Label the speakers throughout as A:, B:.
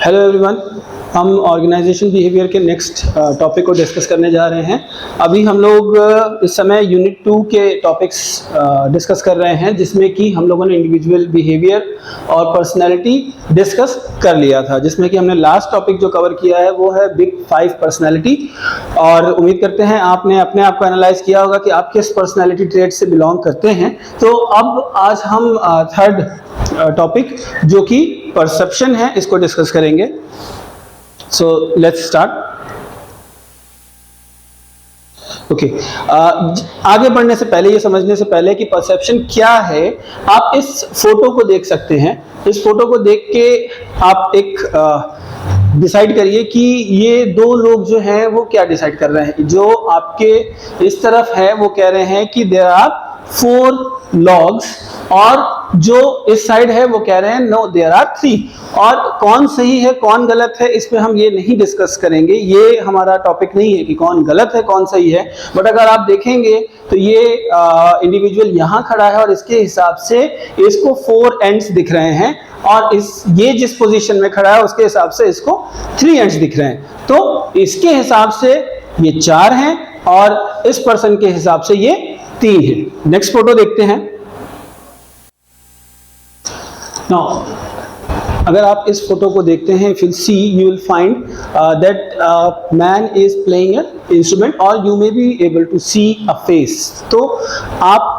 A: Hello everyone, हम organisation behaviour के next topic को डिस्कस करने जा रहे हैं। अभी हम लोग इस समय यूनिट 2 के टॉपिक्स डिस्कस कर रहे हैं, जिसमें कि हम लोगों ने इंडिविजुअल बिहेवियर और पर्सनैलिटी डिस्कस कर लिया था, जिसमें कि हमने लास्ट टॉपिक जो कवर किया है वो है बिग 5 पर्सनैलिटी। और उम्मीद करते हैं आपने अपने आप को एनालाइज किया होगा कि आप किस पर्सनैलिटी ट्रेट से बिलोंग करते हैं। तो अब आज हम थर्ड टॉपिक जो कि परसेप्शन है, इसको डिस्कस करेंगे। So let's start. ओके, आगे बढ़ने से पहले, ये समझने से पहले कि परसेप्शन क्या है, आप इस फोटो को देख सकते हैं। इस फोटो को देख के आप एक डिसाइड करिए कि ये दो लोग जो हैं वो क्या डिसाइड कर रहे हैं। जो आपके इस तरफ है वो कह रहे हैं कि देयर आर 4 logs, और जो इस साइड है वो कह रहे हैं नो देयर आर 3। और कौन सही है कौन गलत है इस पे हम ये नहीं डिस्कस करेंगे, ये हमारा टॉपिक नहीं है कि कौन गलत है कौन सही है। बट अगर आप देखेंगे तो ये इंडिविजुअल यहाँ खड़ा है और इसके हिसाब से इसको 4 एंड्स दिख रहे हैं, और ये जिस पोजीशन में खड़ा है उसके हिसाब से इसको 3 एंड्स दिख रहे हैं। तो इसके हिसाब से ये 4 हैं और इस पर्सन के हिसाब से ये 3 है। नेक्स्ट फोटो देखते हैं। Now, अगर आप इस फोटो को देखते हैं, if you see, you will find that man is playing an instrument, or you may be able to see a face. तो आप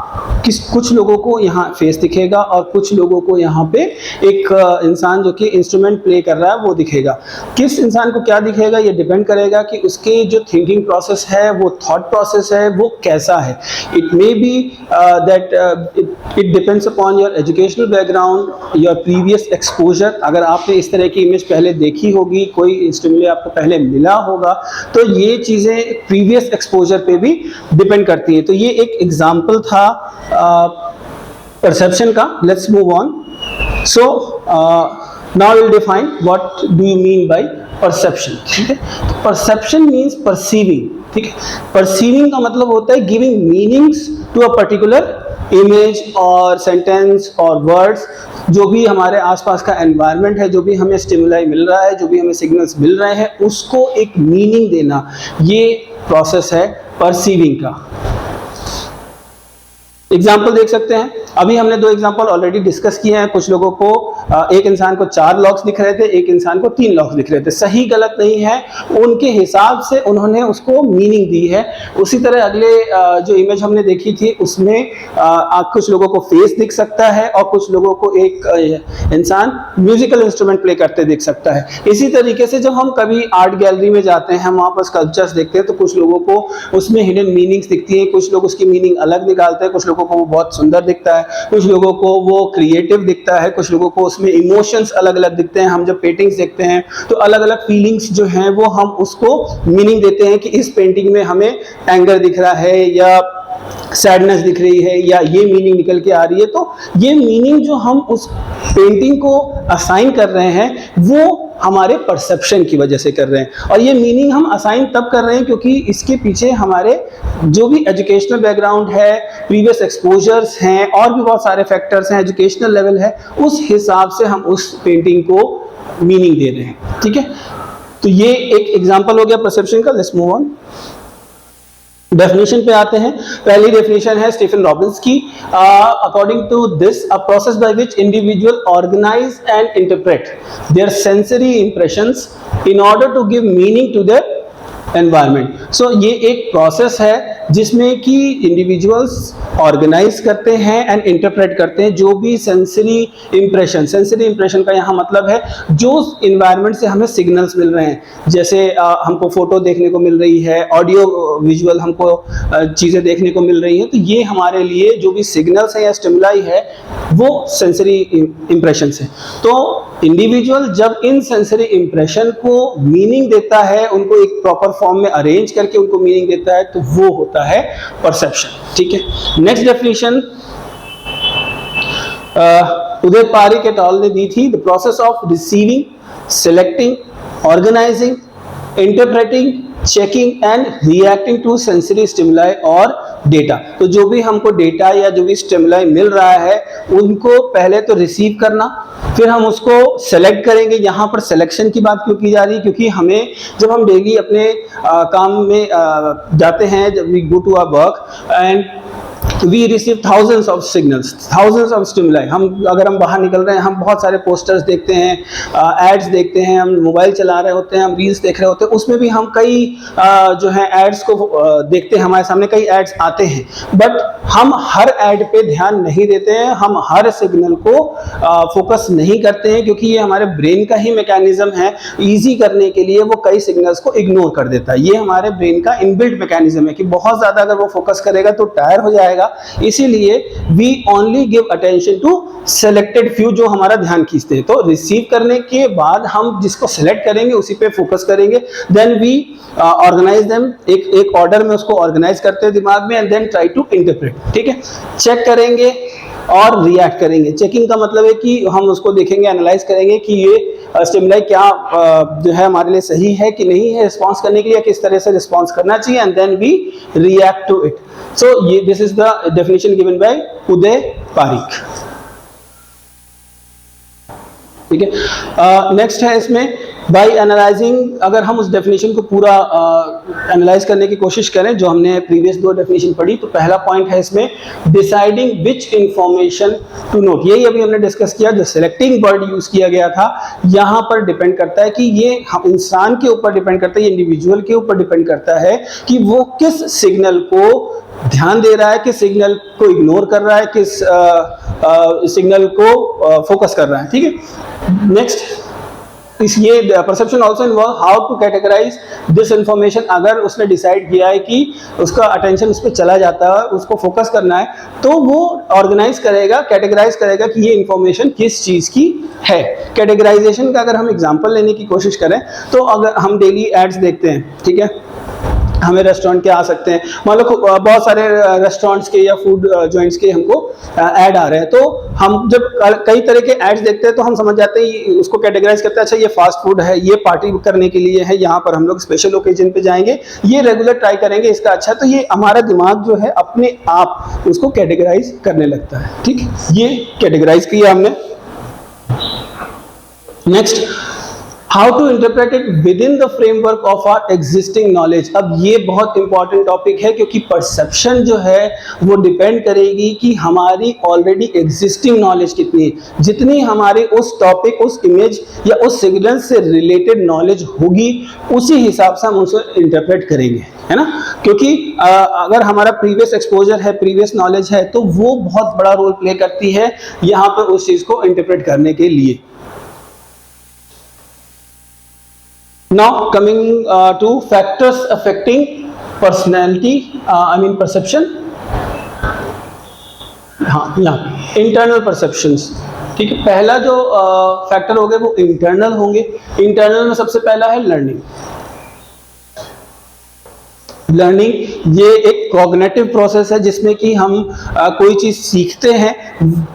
A: कुछ लोगों को यहाँ फेस दिखेगा और कुछ लोगों को यहाँ पे एक इंसान जो कि इंस्ट्रूमेंट प्ले कर रहा है वो दिखेगा। किस इंसान को क्या दिखेगा ये डिपेंड करेगा कि उसके जो थिंकिंग प्रोसेस है, वो थॉट प्रोसेस है, वो कैसा है। It may be that it depends upon your educational background, your previous exposure. अगर आपने इस तरह की इमेज पहले देखी होगी, कोई स्टिमुली आपको पहले मिला होगा, तो ये चीज़ें प्रीवियस एक्सपोजर पे भी डिपेंड करती हैं। तो ये एक एग्जाम्पल था परसेप्शन का। Let's move on. So now will define what do you mean by perception. ठीक है, तो परसेप्शन मीन्स परसीविंग। ठीक है, परसीविंग का मतलब होता है giving meanings to a particular image और सेंटेंस और वर्ड्स। जो भी हमारे आसपास का एनवायरनमेंट है, जो भी हमें स्टिमुलाई मिल रहा है, जो भी हमें सिग्नल्स मिल रहे हैं, उसको एक मीनिंग देना, ये प्रोसेस है परसीविंग का। एग्जाम्पल देख सकते हैं। अभी हमने 2 एग्जाम्पल ऑलरेडी डिस्कस किए हैं। कुछ लोगों को एक इंसान को 4 लॉग्स दिख रहे थे, एक इंसान को 3 लॉग्स दिख रहे थे। सही गलत नहीं है, उनके हिसाब से उन्होंने उसको मीनिंग दी है। उसी तरह अगले जो इमेज हमने देखी थी उसमें कुछ लोगों को फेस दिख सकता है और कुछ लोगों को एक इंसान म्यूजिकल इंस्ट्रूमेंट प्ले करते दिख सकता है। इसी तरीके से जब हम कभी आर्ट गैलरी में जाते हैं, हम वहाँ पर स्कल्पचर्स देखते हैं, तो कुछ लोगों को उसमें हिडन मीनिंग्स दिखती हैं, कुछ लोग उसकी मीनिंग अलग निकालते हैं, कुछ लोगों को वो बहुत सुंदर दिखता है, कुछ लोगों को वो क्रिएटिव दिखता है, कुछ लोगों को उसमें इमोशंस अलग अलग दिखते हैं। हम जब पेंटिंग्स देखते हैं तो अलग अलग फीलिंग्स जो हैं वो हम उसको मीनिंग देते हैं कि इस पेंटिंग में हमें एंगर दिख रहा है, या सैडनेस दिख रही है, या ये मीनिंग निकल के आ रही है। तो ये मीनिंग जो हम उस पेंटिंग को असाइन कर रहे हैं वो हमारे परसेप्शन की वजह से कर रहे हैं। और ये मीनिंग हम असाइन तब कर रहे हैं क्योंकि इसके पीछे हमारे जो भी एजुकेशनल बैकग्राउंड है, प्रीवियस एक्सपोजर्स हैं, और भी बहुत सारे फैक्टर्स हैं, एजुकेशनल लेवल है, उस हिसाब से हम उस पेंटिंग को मीनिंग दे रहे हैं। ठीक है, तो ये एक एग्जाम्पल हो गया परसेप्शन का। Let's move on. डेफिनेशन पे आते हैं। पहली डेफिनेशन है स्टीफन रॉबिन्स की। According to this, a process by which individual organise and interpret their sensory impressions in order to give meaning to their environment. So ये एक process है जिसमें कि इंडिविजुअल्स ऑर्गेनाइज करते हैं एंड इंटरप्रेट करते हैं जो भी सेंसरी इंप्रेशन का यहाँ मतलब है जो इन्वायरमेंट से हमें सिग्नल्स मिल रहे हैं। जैसे हमको फोटो देखने को मिल रही है, ऑडियो विजुअल हमको चीज़ें देखने को मिल रही हैं, तो ये हमारे लिए जो भी सिग्नल्स हैं या स्टिमुलाई है वो सेंसरी इंप्रेशन है। तो इंडिविजुअल जब इन सेंसरी इंप्रेशन को मीनिंग देता है, उनको एक प्रॉपर फॉर्म में अरेंज करके उनको मीनिंग देता है, तो वो होता है परसेप्शन। ठीक है, next definition Uday Pareek et al ने दी थी। The process of receiving, selecting, organising, interpreting, checking and reacting to sensory stimuli or data. तो जो भी हमको डेटा या जो भी स्टिमुलाई मिल रहा है उनको पहले तो रिसीव करना, फिर हम उसको सेलेक्ट करेंगे। यहाँ पर सिलेक्शन की बात क्यों की जा रही है, क्योंकि हमें जब हम डेली अपने काम में जाते हैं, जब we go to our work and we receive thousands of signals, thousands of stimuli. अगर हम बाहर निकल रहे हैं, हम बहुत सारे पोस्टर्स देखते हैं, एड्स देखते हैं, हम मोबाइल चला रहे होते हैं, हम रील्स देख रहे होते हैं, उसमें भी हम कई जो है एड्स को देखते हैं, हमारे सामने कई एड्स आते हैं, बट हम हर एड पे ध्यान नहीं देते हैं, हम हर सिग्नल को फोकस नहीं करते हैं, क्योंकि ये हमारे ब्रेन का ही मैकेनिज्म है। ईजी करने के लिए वो कई सिग्नल्स को इग्नोर कर देता है। ये हमारे ब्रेन का इनबिल्ट मैकेनिज्म है कि बहुत ज्यादा अगर वो फोकस करेगा तो टायर हो जाएगा। इसीलिए we only give attention to selected few, जो हमारा ध्यान खींचते हैं। तो रिसीव करने के बाद हम जिसको सेलेक्ट करेंगे उसी पे फोकस करेंगे, देन वी ऑर्गेनाइज देम, एक ऑर्डर में उसको ऑर्गेनाइज करते हैं दिमाग में, and then try to interpret. ठीक है, चेक करेंगे और रिएक्ट करेंगे। चेकिंग का मतलब है कि हम उसको देखेंगे, एनालाइज करेंगे कि ये स्टिमुलाई क्या जो है हमारे लिए सही है कि नहीं है रिस्पॉन्स करने के लिए, किस तरह से रिस्पॉन्स करना चाहिए, and then we react to it. So ये this is the definition given by Uday Pareek. ठीक है, नेक्स्ट है इसमें बाय एनालाइजिंग। अगर हम उस डेफिनेशन को पूरा एनालाइज करने की कोशिश करें जो हमने प्रीवियस दो डेफिनेशन पढ़ी, तो पहला पॉइंट है इसमें deciding which information to note. यही अभी हमने डिस्कस किया, जो सिलेक्टिंग वर्ड यूज किया गया था, यहां पर डिपेंड करता है कि ये इंसान के ऊपर डिपेंड करता है, ये इंडिविजुअल के ऊपर डिपेंड करता है कि वो किस सिग्नल को ध्यान दे रहा है, किस सिग्नल को इग्नोर कर रहा है, किस सिग्नल को फोकस कर रहा है। ठीक है, नेक्स्ट ये perception also involve how to categorise this information. अगर उसने डिसाइड किया है कि उसका अटेंशन उस पर चला जाता है, उसको फोकस करना है, तो वो ऑर्गेनाइज करेगा, कैटेगराइज करेगा कि ये इंफॉर्मेशन किस चीज की है। कैटेगराइजेशन का अगर हम एग्जांपल लेने की कोशिश करें, तो अगर हम डेली एड्स देखते हैं, ठीक है, हमें रेस्टोरेंट के आ सकते हैं, मान लो बहुत सारे रेस्टोरेंट्स के या फूड जॉइंट्स के हमको ऐड आ रहे हैं, तो हम जब कई तरह के एड्स देखते हैं तो हम समझ जाते हैं, उसको कैटेगराइज करते हैं, अच्छा ये फास्ट फूड है, ये पार्टी करने के लिए है, यहाँ पर हम लोग स्पेशल ओकेजन पे जाएंगे, ये रेगुलर ट्राई करेंगे, इसका अच्छा। तो ये हमारा दिमाग जो है अपने आप उसको कैटेगराइज करने लगता है। ठीक, ये कैटेगराइज किया हमने। Next, how to interpret it with in the framework of our existing knowledge. अब ये बहुत इंपॉर्टेंट टॉपिक है, क्योंकि परसेप्शन जो है वो डिपेंड करेगी कि हमारी ऑलरेडी एग्जिस्टिंग नॉलेज कितनी है। जितनी हमारी उस टॉपिक, उस इमेज या उस सिग्नल से रिलेटेड नॉलेज होगी, उसी हिसाब से हम उसे इंटरप्रेट करेंगे, है ना। क्योंकि अगर हमारा प्रीवियस एक्सपोजर है, प्रीवियस नॉलेज है, तो वो बहुत बड़ा रोल प्ले करती है यहाँ पर उस चीज को इंटरप्रेट करने के लिए। Now coming to factors affecting personality, I mean perception. हाँ, यहाँ internal perceptions। ठीक है, पहला जो फैक्टर होंगे वो इंटरनल होंगे। इंटरनल में सबसे पहला है लर्निंग। लर्निंग ये एक कॉग्निटिव प्रोसेस है जिसमें कि हम कोई चीज सीखते हैं।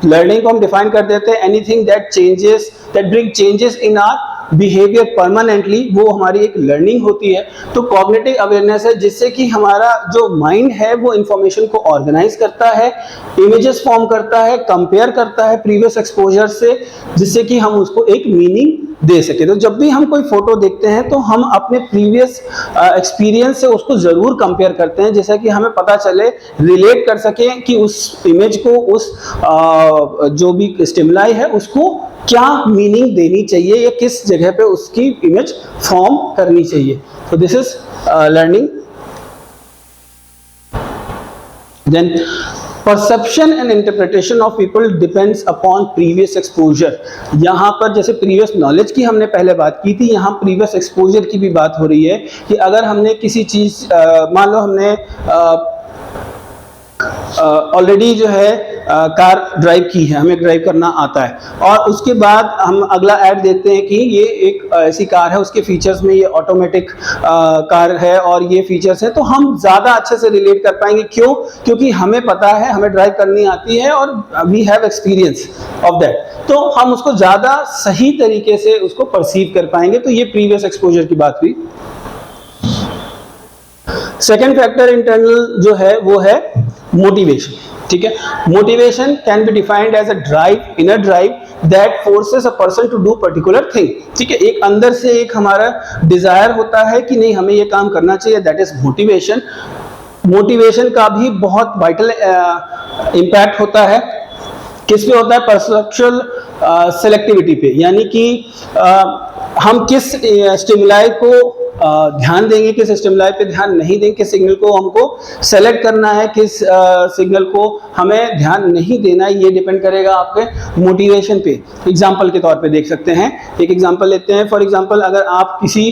A: लर्निंग को हम डिफाइन कर देते हैं, anything that changes, that bring changes in our behaviour permanently, वो हमारी एक लर्निंग होती है। तो कॉग्निटिव अवेयरनेस है जिससे कि हमारा जो माइंड है वो इंफॉर्मेशन को ऑर्गेनाइज करता है, इमेजेस फॉर्म करता है, कंपेयर करता है प्रीवियस एक्सपोजर से, जिससे कि हम उसको एक मीनिंग दे सके। तो जब भी हम कोई फोटो देखते हैं तो हम अपने प्रीवियस एक्सपीरियंस से उसको जरूर कंपेयर करते हैं, जैसा कि हमें पता चले, रिलेट कर सके कि उस इमेज को, उस जो भी स्टिमुलाई है उसको क्या मीनिंग देनी चाहिए या किस जगह पे उसकी इमेज फॉर्म करनी चाहिए। तो this is learning. Then perception and interpretation of people depends upon previous exposure. यहाँ पर जैसे प्रीवियस नॉलेज की हमने पहले बात की थी, यहाँ प्रीवियस एक्सपोजर की भी बात हो रही है कि अगर हमने किसी चीज, मान लो हमने ऑलरेडी जो है कार ड्राइव की है, हमें ड्राइव करना आता है, और उसके बाद हम अगला ऐड देखते हैं कि ये एक ऐसी कार है, उसके फीचर्स में ये ऑटोमेटिक कार है और ये फीचर्स है, तो हम ज़्यादा अच्छे से रिलेट कर पाएंगे। क्यों? क्योंकि हमें पता है, हमें ड्राइव करनी आती है और we have experience of that, तो हम उसको ज़्यादा सही तरीके से उसको परसीव कर पाएंगे। तो ये प्रीवियस एक्सपोजर की बात हुई। सेकेंड फैक्टर इंटरनल जो है वो है मोटिवेशन, ठीक है। Motivation can be defined as a drive, inner drive that forces a person to do particular thing, ठीक है। एक अंदर से एक हमारा डिजायर होता है कि नहीं हमें ये काम करना चाहिए, दैट इज मोटिवेशन। मोटिवेशन का भी बहुत वाइटल इम्पैक्ट होता है, किस पे होता है? परसेप्चुअल सेलेक्टिविटी पे, यानी कि हम किस स्टिमुलाई को ध्यान देंगे, किस स्टिमुलाई पे ध्यान नहीं देंगे, किस सिग्नल को हमको सेलेक्ट करना है, किस सिग्नल को हमें ध्यान नहीं देना है, ये डिपेंड करेगा आपके मोटिवेशन पे। एग्जांपल के तौर पे देख सकते हैं, एक एग्जांपल लेते हैं। फॉर एग्जांपल अगर आप किसी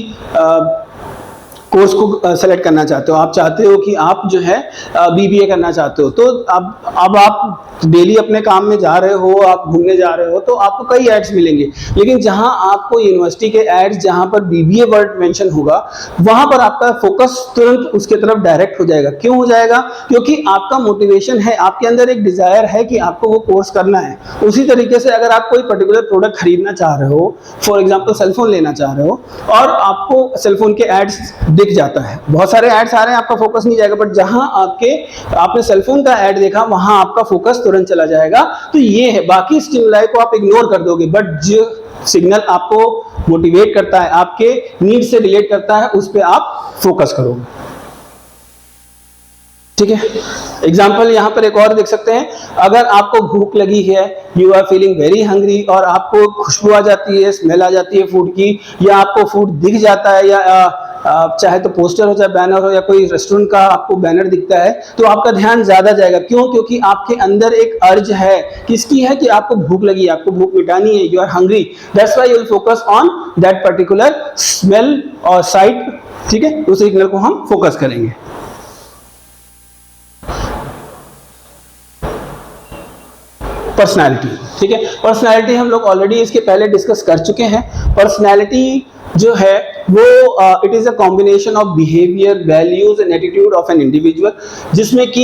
A: कोर्स को सेलेक्ट करना चाहते हो, आप चाहते हो कि आप जो है बीबीए करना चाहते हो, तो अब आप डेली अपने काम में जा रहे हो, आप घूमने जा रहे हो, तो आपको कई एड्स मिलेंगे, लेकिन जहां आपको यूनिवर्सिटी के एड्स जहां पर बीबीए वर्ड मेंशन होगा, वहां पर आपका फोकस तुरंत उसके तरफ डायरेक्ट हो जाएगा। क्यों हो जाएगा? क्योंकि आपका मोटिवेशन है, आपके अंदर एक डिजायर है कि आपको वो कोर्स करना है। उसी तरीके से अगर आप कोई पर्टिकुलर प्रोडक्ट खरीदना चाह रहे हो, फॉर एग्जाम्पल सेलफोन लेना चाह रहे हो, और आपको सेलफोन के एड्स दिख जाता है, बहुत सारे एड्स आ रहे हैं, आपका फोकस नहीं जाएगा, बट जहां आपने सेलफोन का एड देखा वहां आपका फोकस तुरंत चला जाएगा। तो ये है, बाकी स्टिमुलाई को आप इग्नोर कर दोगे, बट जो सिग्नल आपको मोटिवेट करता है, आपके नीड से रिलेट करता है, उस पर आप फोकस करोगे, ठीक है। एग्जाम्पल यहां पर एक और देख सकते हैं, अगर आपको भूख लगी है, you are feeling very hungry, और आपको खुशबू आ जाती है, स्मेल आ जाती है फूड की, या आपको फूड दिख जाता है, या चाहे तो पोस्टर हो चाहे बैनर हो, या कोई रेस्टोरेंट का आपको बैनर दिखता है, तो आपका ध्यान ज्यादा जाएगा। क्यों? क्योंकि आपके अंदर एक अर्ज है, किसकी है? कि आपको भूख लगी है, आपको भूख मिटानी है, you are hungry, that's why you will focus on that particular smell और साइट, ठीक है। उस सिग्नल को हम फोकस करेंगे। पर्सनैलिटी, ठीक है। पर्सनैलिटी हम लोग ऑलरेडी इसके पहले डिस्कस कर चुके हैं। पर्सनैलिटी जो है वो it is a combination of behaviour, values and attitude of an individual, जिसमें कि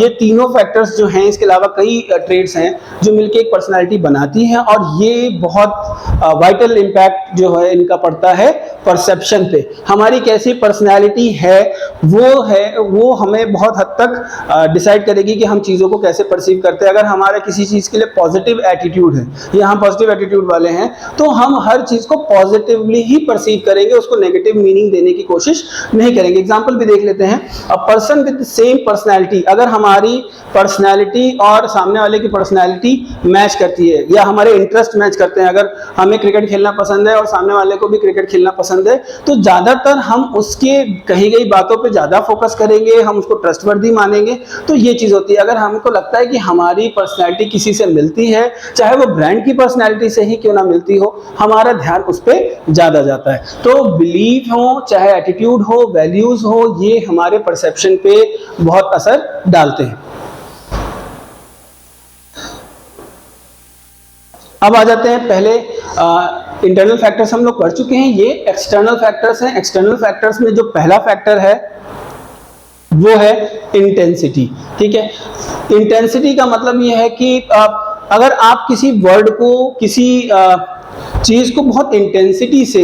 A: ये तीनों फैक्टर्स जो हैं, इसके अलावा कई ट्रेड्स हैं जो मिलकर एक पर्सनालिटी बनाती हैं, और ये बहुत वाइटल इम्पैक्ट जो है इनका पड़ता है परसेप्शन पे। हमारी कैसी पर्सनैलिटी है वो हमें बहुत हद तक डिसाइड करेगी कि हम चीज़ों को कैसे परसीव करते हैं। अगर हमारा किसी चीज़ के लिए पॉजिटिव एटीट्यूड है, या हम पॉजिटिव एटीट्यूड वाले हैं, तो हम हर चीज़ को पॉजिटिवली ही परसीव करेंगे, उसको नेगेटिव मीनिंग देने की कोशिश नहीं करेंगे। एग्जांपल भी देख लेते हैं। A person with same personality, अगर हमारी पर्सनैलिटी और सामने वाले की पर्सनैलिटी मैच करती है, या हमारे इंटरेस्ट मैच करते हैं, अगर हमें क्रिकेट खेलना पसंद है और सामने वाले को भी क्रिकेट खेलना पसंद है, तो ज्यादातर हम उसके कही गई बातों पे ज्यादा फोकस करेंगे, हम उसको ट्रस्टवर्दी मानेंगे। तो ये चीज होती है। अगर हमको लगता है कि हमारी पर्सनैलिटी किसी से मिलती है, चाहे वो ब्रांड की पर्सनैलिटी से ही क्यों ना मिलती हो, हमारा ध्यान उस पर ज्यादा जाता है। तो बिलीफ हो, चाहे एटीट्यूड हो, वैल्यूज हो, ये हमारे परसेप्शन पे बहुत असर डालते हैं। अब आ जाते हैं, पहले इंटरनल फैक्टर्स हम लोग पढ़ चुके हैं, ये एक्सटर्नल फैक्टर्स हैं। एक्सटर्नल फैक्टर्स में जो पहला फैक्टर है वो है इंटेंसिटी, ठीक है। इंटेंसिटी का मतलब ये है कि अगर आप किसी वर्ड को, किसी चीज को बहुत इंटेंसिटी से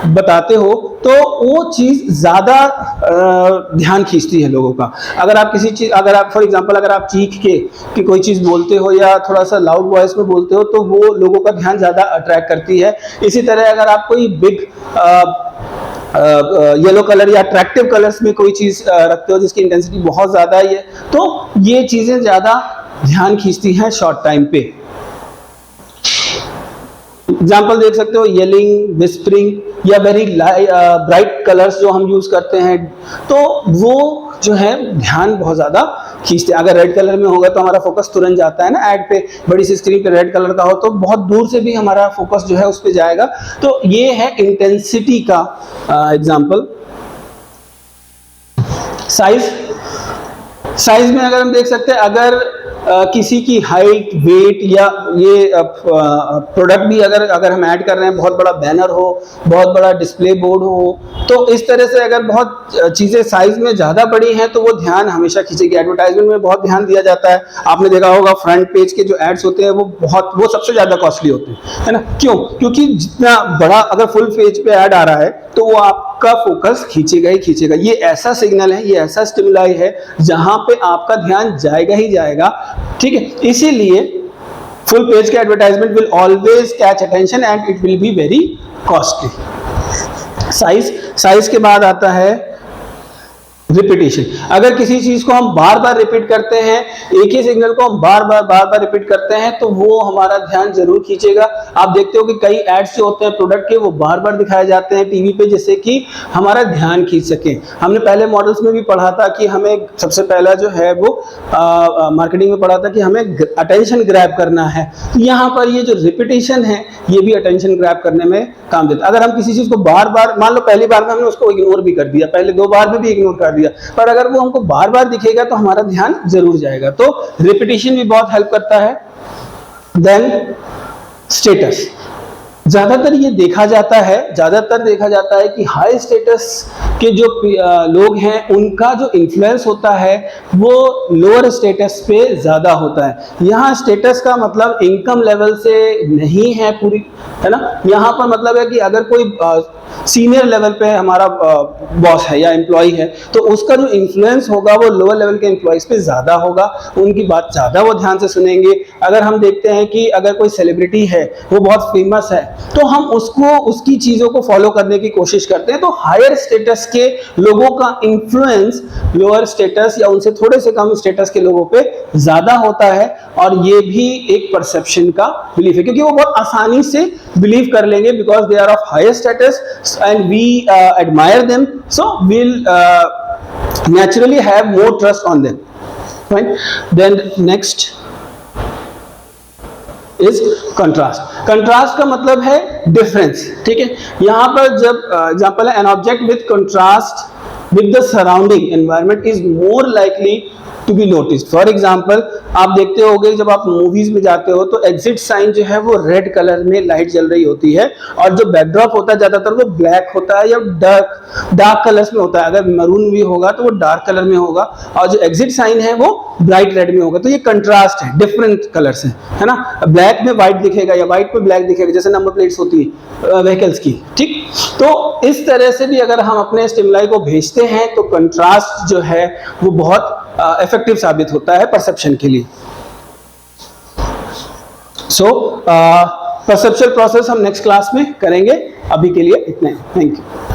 A: बताते हो, तो वो चीज ज्यादा ध्यान खींचती है लोगों का। अगर आप किसी चीज, अगर आप फॉर एग्जांपल अगर आप चीख के कि कोई चीज बोलते हो, या थोड़ा सा लाउड वॉइस में बोलते हो, तो वो लोगों का ध्यान ज्यादा अट्रैक्ट करती है। इसी तरह अगर आप कोई बिग येलो कलर या अट्रैक्टिव कलर्स में कोई चीज रखते हो जिसकी इंटेंसिटी बहुत ज्यादा है, तो ये चीजें ज्यादा ध्यान खींचती हैं शॉर्ट टाइम पे। एग्जाम्पल देख सकते हो, येलिंग, विस्परिंग, या वेरी ब्राइट कलर्स जो हम यूज करते हैं, तो वो जो है ध्यान बहुत ज्यादा खींचते हैं। अगर रेड कलर में होगा तो हमारा फोकस तुरंत जाता है ना, ऐड पे बड़ी सी स्क्रीन पे रेड कलर का हो तो बहुत दूर से भी हमारा फोकस जो है उस पे जाएगा। तो ये है इंटेंसिटी का एग्जाम्पल। साइज में अगर हम देख सकते हैं, अगर किसी की हाइट, वेट, या ये प्रोडक्ट भी अगर हम ऐड कर रहे हैं, बहुत बड़ा बैनर हो, बहुत बड़ा डिस्प्ले बोर्ड हो, तो इस तरह से अगर बहुत चीजें साइज में ज्यादा बड़ी हैं तो वो ध्यान हमेशा खींचेगी। एडवर्टाइजमेंट में बहुत ध्यान दिया जाता है, आपने देखा होगा फ्रंट पेज के जो एड्स होते हैं वो सबसे ज्यादा कॉस्टली होते हैं, है ना। क्यों? क्योंकि जितना बड़ा अगर फुल पेज पे ऐड आ रहा है तो वो आप आपका फोकस खींचेगा ही खींचेगा। ये ऐसा सिग्नल है, ये ऐसा स्टिमुलाई है जहां पे आपका ध्यान जाएगा ही जाएगा, ठीक है। इसीलिए फुल पेज के advertisement will always catch attention and it will be very costly. Size के बाद आता है रिपीटेशन। अगर किसी चीज को हम बार बार रिपीट करते हैं, एक ही सिग्नल को हम बार बार रिपीट करते हैं, तो वो हमारा ध्यान जरूर खींचेगा। आप देखते हो कि कई एड्स जो होते हैं प्रोडक्ट के, वो बार बार दिखाए जाते हैं टीवी पे, जिससे कि हमारा ध्यान खींच सके। हमने पहले मॉडल्स में भी पढ़ा था कि हमें सबसे पहला जो है वो मार्केटिंग में पढ़ा था कि हमें अटेंशन ग्रैब करना है। तो यहाँ पर ये जो रिपीटेशन है, ये भी अटेंशन ग्रैब करने में काम देता है। अगर हम किसी चीज को बार बार, मान लो पहली बार में हमने उसको इग्नोर भी कर दिया, पहले 2 बार में भी इग्नोर कर दिया, पर अगर वो हमको बार बार दिखेगा तो हमारा ध्यान जरूर जाएगा। तो रिपीटेशन भी बहुत हेल्प करता है। देन स्टेटस, ज्यादातर देखा जाता है कि हाई स्टेटस के जो लोग हैं, उनका जो इन्फ्लुएंस होता है वो लोअर स्टेटस पे ज्यादा होता है। यहाँ स्टेटस का मतलब इनकम लेवल से नहीं है पूरी, है ना। यहाँ पर मतलब है कि अगर कोई सीनियर लेवल पे हमारा बॉस है या एम्प्लॉय है, तो उसका जो इन्फ्लुएंस होगा वो लोअर लेवल के एम्प्लॉयज पे ज्यादा होगा, उनकी बात ज्यादा वो ध्यान से सुनेंगे। अगर हम देखते हैं कि अगर कोई सेलिब्रिटी है, वो बहुत फेमस है, तो हम उसकी चीजों को फॉलो करने की कोशिश करते हैं। तो हायर स्टेटस के लोगों का इन्फ्लुएंस लोअर स्टेटस या उनसे थोड़े से कम स्टेटस के लोगों पे ज्यादा होता है। और ये भी एक परसेप्शन का बिलीफ है, क्योंकि वो बहुत आसानी से बिलीव कर लेंगे, because they are of higher status and we admire them, so we'll naturally have more trust on them, right? Then next is contrast का मतलब है डिफरेंस, ठीक है। यहां पर जब एग्जांपल है, an object with contrast with the surrounding environment is more likely to be noticed. For example, आप देखते होंगे जब आप मूवीज में जाते हो तो एग्जिट साइन जो है वो रेड कलर में लाइट जल रही होती है, और जो बैकड्रॉप होता है ज्यादातर वो ब्लैक होता है या डार्क कलर्स में होता है। अगर मरून भी होगा तो वो डार्क कलर में होगा, और जो एग्जिट साइन है वो ब्राइट रेड में होगा। तो ये कंट्रास्ट है, डिफरेंट कलर्स है ना। ब्लैक में व्हाइट दिखेगा या व्हाइट में ब्लैक दिखेगा, जैसे नंबर प्लेट्स होती है व्हीकल्स की, ठीक। तो इस तरह से भी अगर हम अपने स्टिमुलाई को भेजते हैं तो कंट्रास्ट जो है वो बहुत इफेक्टिव साबित होता है परसेप्शन के लिए। परसेप्चुअल प्रोसेस हम नेक्स्ट क्लास में करेंगे। अभी के लिए इतना ही। Thank you.